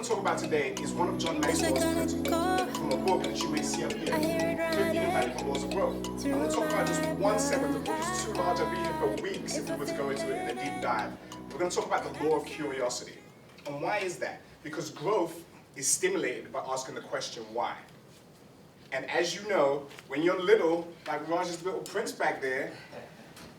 to talk about today is one of John Maxwell's principles from a book that you may see up here, 15 Invaluable Laws of Growth. I'm going to talk about just one segment. The book is too large. I'd be here for weeks if we were to go into it in a deep dive. We're going to talk about the law of curiosity. And why is that? Because growth is stimulated by asking the question, why? And as you know, when you're little, like Raj's little prince back there,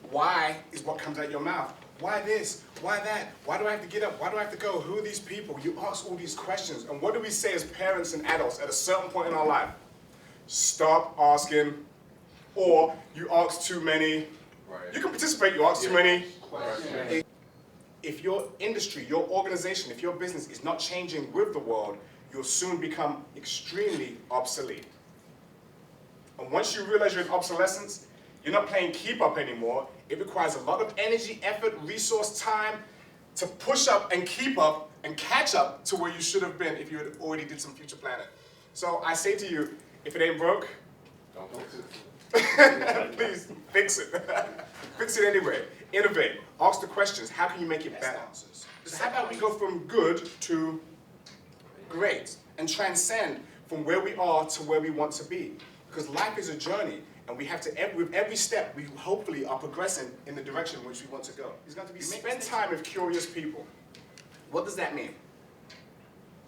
why is what comes out your mouth. Why this? Why that? Why do I have to get up? Why do I have to go? Who are these people? You ask all these questions. And what do we say as parents and adults at a certain point in our life? Stop asking. Or you ask too many. Right. You can participate, you ask too many. Right. If your industry, your organization, if your business is not changing with the world, you'll soon become extremely obsolete. And once you realize you're in obsolescence, you're not playing keep up anymore. It requires a lot of energy, effort, resource, time to push up and keep up and catch up to where you should have been if you had already did some future planning. So I say to you, if it ain't broke, don't fix it. Please fix it. Fix it anyway. Innovate. Ask the questions. How can you make it better? So how about we go from good to great and transcend from where we are to where we want to be? Because life is a journey. And we have to, with every step, we hopefully are progressing in the direction in which we want to go. It's going to be spend time with curious people. What does that mean?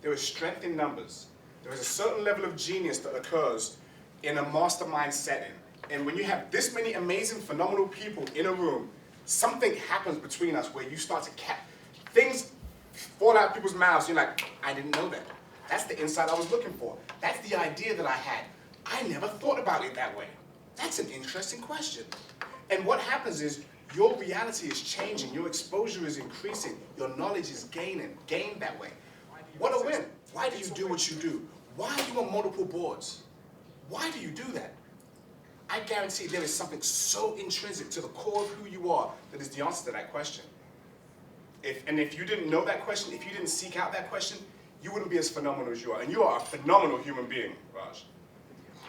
There is strength in numbers. There is a certain level of genius that occurs in a mastermind setting. And when you have this many amazing, phenomenal people in a room, something happens between us where you start to things fall out of people's mouths. You're like, I didn't know that. That's the insight I was looking for. That's the idea that I had. I never thought about it that way. That's an interesting question. And what happens is your reality is changing, your exposure is increasing, your knowledge is gained that way. What a win. Why do you do what you do? Why are you on multiple boards? Why do you do that? I guarantee there is something so intrinsic to the core of who you are that is the answer to that question. If you didn't know that question, if you didn't seek out that question, you wouldn't be as phenomenal as you are. And you are a phenomenal human being, Raj.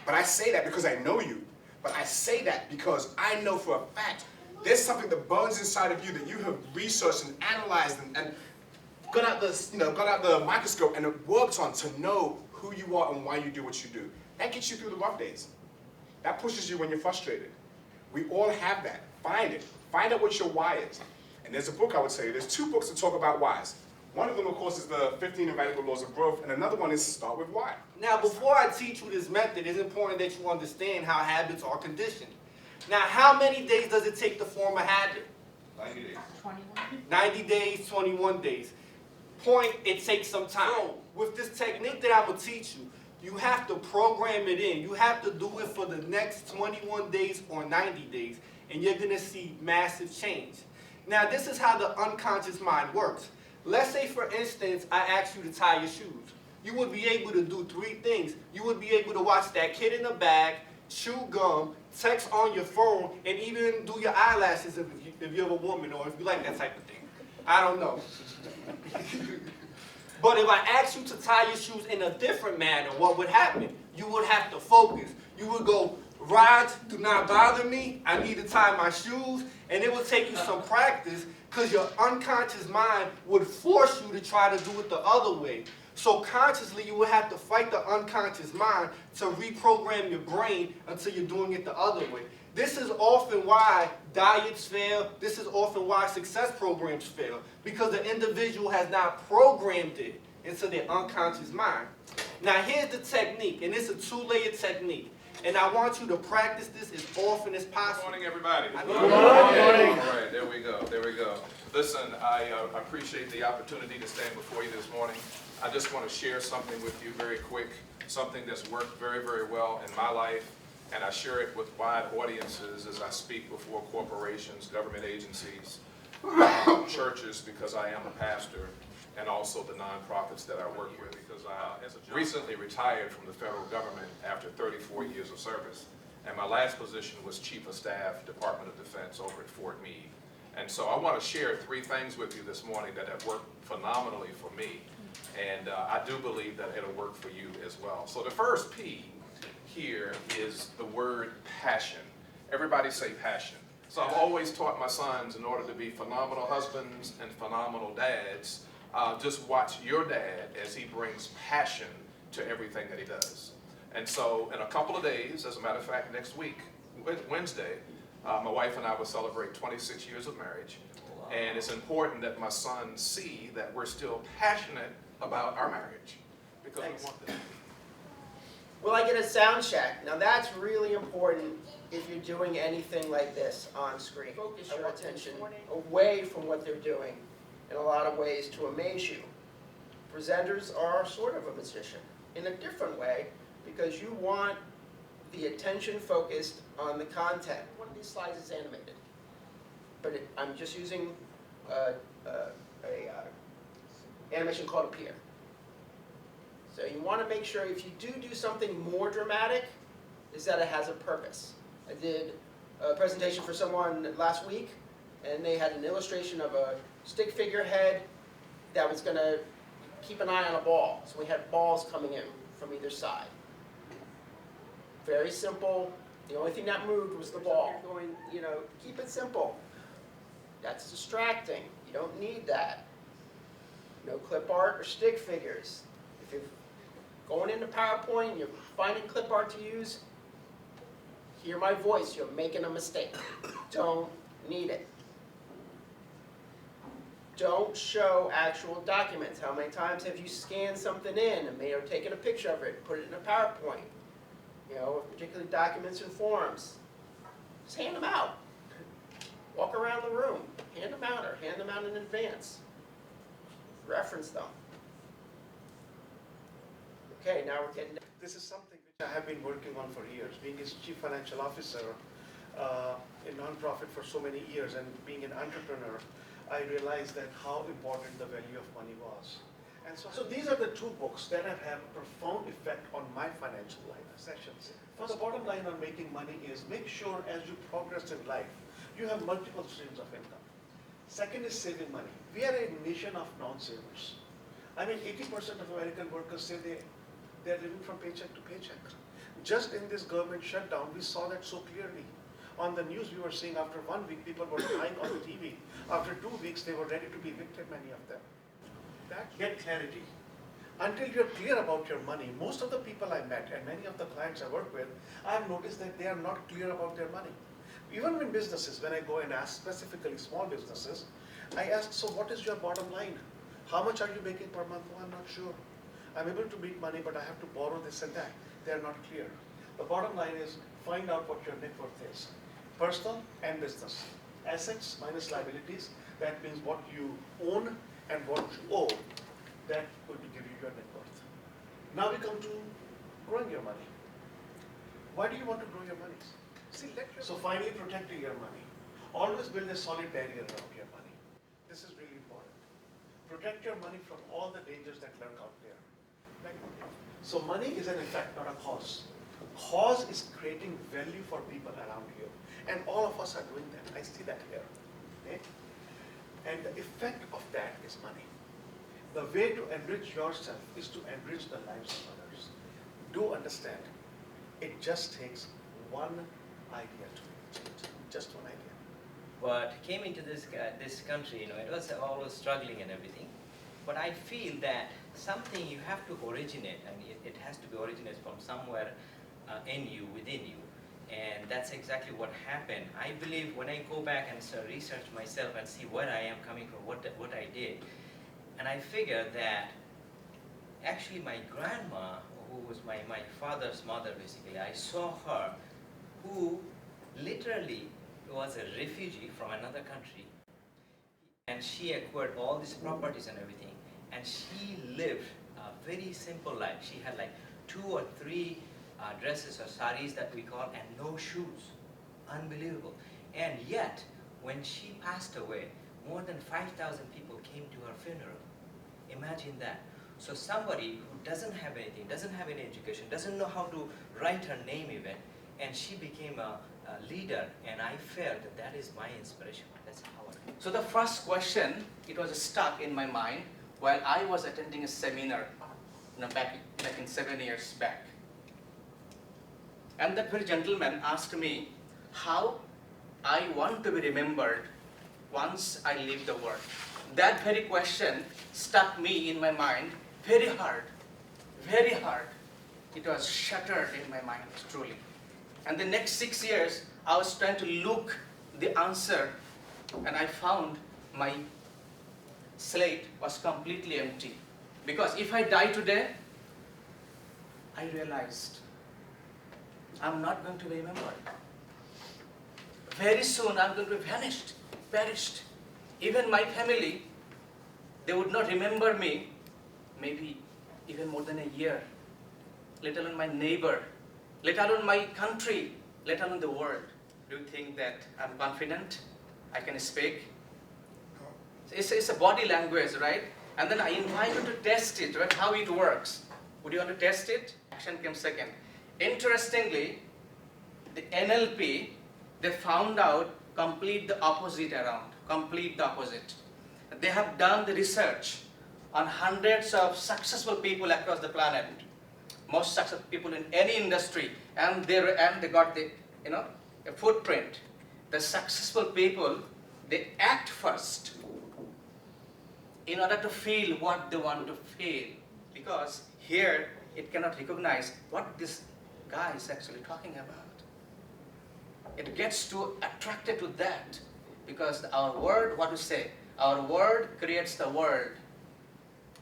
But I say that because I know you. But I say that because I know for a fact there's something that burns inside of you that you have researched and analyzed and got out the microscope and have worked on to know who you are and why you do what you do. That gets you through the rough days. That pushes you when you're frustrated. We all have that. Find it. Find out what your why is. And there's a book I would tell you. There's 2 books that talk about whys. One of them, of course, is the 15 Invaluable Laws of Growth, and another one is Start With Why. Now, before I teach you this method, it's important that you understand how habits are conditioned. Now, how many days does it take to form a habit? 90 days. 21. 90 days, 21 days. Point, it takes some time. So, with this technique that I'm going to teach you, you have to program it in. You have to do it for the next 21 days or 90 days, and you're going to see massive change. Now, this is how the unconscious mind works. Let's say, for instance, I asked you to tie your shoes. You would be able to do 3 things. You would be able to watch that kid in the bag, chew gum, text on your phone, and even do your eyelashes if you're a woman or if you like that type of thing. I don't know. But if I asked you to tie your shoes in a different manner, what would happen? You would have to focus. You would go, Raj, do not bother me. I need to tie my shoes. And it would take you some practice because your unconscious mind would force you to try to do it the other way. So consciously, you would have to fight the unconscious mind to reprogram your brain until you're doing it the other way. This is often why diets fail. This is often why success programs fail, because the individual has not programmed it into their unconscious mind. Now, here's the technique, and it's a 2-layered technique. And I want you to practice this as often as possible. Good morning, everybody. Good morning. All right, there we go. There we go. Listen, I appreciate the opportunity to stand before you this morning. I just want to share something with you very quick, something that's worked very, very well in my life, and I share it with wide audiences as I speak before corporations, government agencies, churches, because I am a pastor, and also the nonprofits that I work with, because I recently retired from the federal government after 34 years of service. And my last position was Chief of Staff, Department of Defense over at Fort Meade. And so I want to share 3 things with you this morning that have worked phenomenally for me. And I do believe that it'll work for you as well. So the first P here is the word passion. Everybody say passion. So I've always taught my sons, in order to be phenomenal husbands and phenomenal dads, just watch your dad as he brings passion to everything that he does. And so in a couple of days, as a matter of fact, next week, Wednesday, my wife and I will celebrate 26 years of marriage. And it's important that my sons see that we're still passionate about our marriage, because we want them. Will I get a sound check? Now that's really important if you're doing anything like this on screen. Focus your attention away from what they're doing in a lot of ways to amaze you. Presenters are sort of a magician in a different way, because you want the attention focused on the content. One of these slides is animated, but I'm just using animation called Appear. So you want to make sure if you do something more dramatic, is that it has a purpose. I did a presentation for someone last week, and they had an illustration of a stick figure head that was going to keep an eye on a ball. So we had balls coming in from either side. Very simple. The only thing that moved was the ball. Going, keep it simple. That's distracting. You don't need that. No clip art or stick figures. If you're going into PowerPoint and you're finding clip art to use, hear my voice. You're making a mistake. Don't need it. Don't show actual documents. How many times have you scanned something in and may have taken a picture of it, put it in a PowerPoint? Particularly documents and forms. Just hand them out. Walk around the room. Hand them out or hand them out in advance. Reference them. Okay, now we're getting... This is something which I have been working on for years. Being a chief financial officer in nonprofit for so many years and being an entrepreneur, I realized that how important the value of money was. And so these are the two books that have had a profound effect on my financial life sessions. So the bottom line on making money is make sure as you progress in life, you have multiple streams of income. Second is saving money. We are a nation of non-savers. I mean, 80% of American workers say they're living from paycheck to paycheck. Just in this government shutdown, we saw that so clearly. On the news, we were seeing after 1 week, people were dying on the TV. After 2 weeks, they were ready to be evicted, many of them. Get clarity. Until you're clear about your money, most of the people I met and many of the clients I work with, I have noticed that they are not clear about their money. Even in businesses, when I go and ask specifically small businesses, I ask, so what is your bottom line? How much are you making per month? Oh, I'm not sure. I'm able to make money, but I have to borrow this and that. They're not clear. The bottom line is find out what your net worth is. Personal and business. Assets minus liabilities, that means what you own and what you owe, that will give you your net worth. Now we come to growing your money. Why do you want to grow your money? So finally protecting your money. Always build a solid barrier around your money. This is really important. Protect your money from all the dangers that lurk out there. So money is an effect, not a cause. Cause is creating value for people around you. And all of us are doing that. I see that here. Okay? And the effect of that is money. The way to enrich yourself is to enrich the lives of others. Do understand, it just takes one idea to change it. Just one idea. But came into this country, it was always struggling and everything. But I feel that something you have to originate, and it has to be originated from somewhere in you, within you. And that's exactly what happened. I believe when I go back and research myself and see where I am coming from, what I did, and I figured that actually my grandma, who was my father's mother basically, I saw her, who literally was a refugee from another country, and she acquired all these properties and everything, and she lived a very simple life. She had like 2 or 3 dresses or saris that we call, and no shoes. Unbelievable. And yet, when she passed away, more than 5,000 people came to her funeral. Imagine that. So somebody who doesn't have anything, doesn't have any education, doesn't know how to write her name even, and she became a leader, and I felt that is my inspiration. That's how I feel. So the first question, it was stuck in my mind while I was attending a seminar back in 7 years back. And that very gentleman asked me how I want to be remembered once I leave the world. that very question stuck me in my mind very hard, very hard. It was shattered in my mind, truly. And the next 6 years, I was trying to look the answer, and I found my slate was completely empty. Because if I die today, I realized I'm not going to be remembered. Very soon I'm going to be vanished, perished. Even my family, they would not remember me, maybe even more than a year, let alone my neighbor, let alone my country, let alone the world. Do you think that I'm confident I can speak? It's a body language, right? And then I invite you to test it, right? How it works. Would you want to test it? Action came second. Interestingly, the NLP, they found out complete the opposite around, complete the opposite. They have done the research on hundreds of successful people across the planet, most successful people in any industry, and they got the a footprint. The successful people, they act first in order to feel what they want to feel, because here it cannot recognize what this guy is actually talking about. It gets too attracted to that, because our word, what we say, our word creates the world.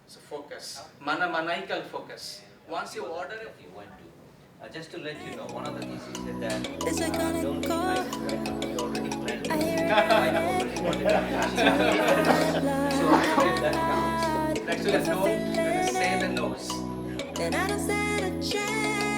So focus, maniacal focus. Once you order it, you want to. Just to let you know, one of the things he said that Is it gonna don't go? you already planned. I hear it I have already wanted to. So that counts. actually don't say the nose. Then I don't stand a chance.